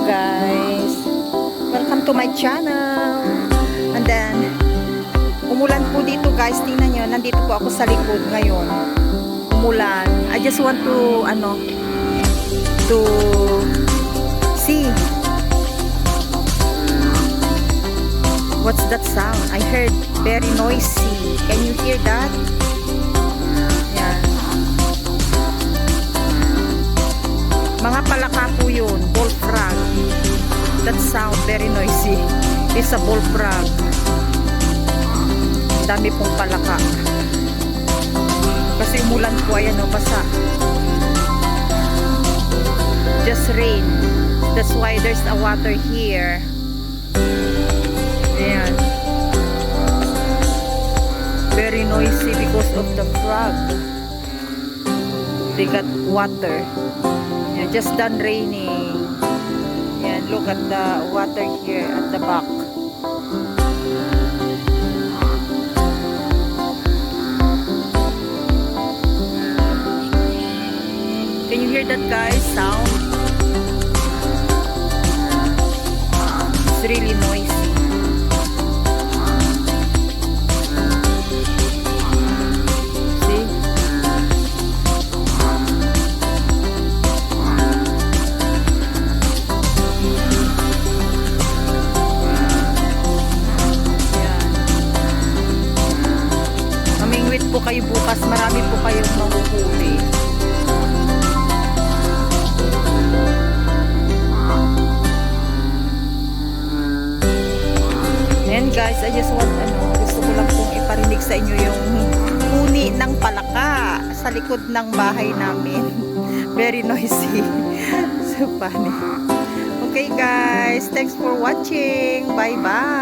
guys, welcome to my channel. And then umulan po dito guys, tingnan nyo, nandito po ako sa likod ngayon. Umulan. I just want to to see what's that sound. I heard very noisy. Can you hear that? Yan. Mga palaka po yun, bullfrog. That sound very noisy. It's a bullfrog. Dami pong palaka. Kasi umulan po, ayan o, basa. Just rain. That's why there's a water here. Ayan. Very noisy because of the frog. They got water. Ayan, just done raining. Ayan, look at the water here at the back. Can you hear that guys? Sound? It's really noisy. See? Yan. Mamingwit po kayo bukas. Marami po kayong mahuhuli. And guys, I just want, gusto ko lang pong iparinig sa inyo yung huni ng palaka sa likod ng bahay namin. Very noisy. So funny. Okay guys, thanks for watching. Bye bye.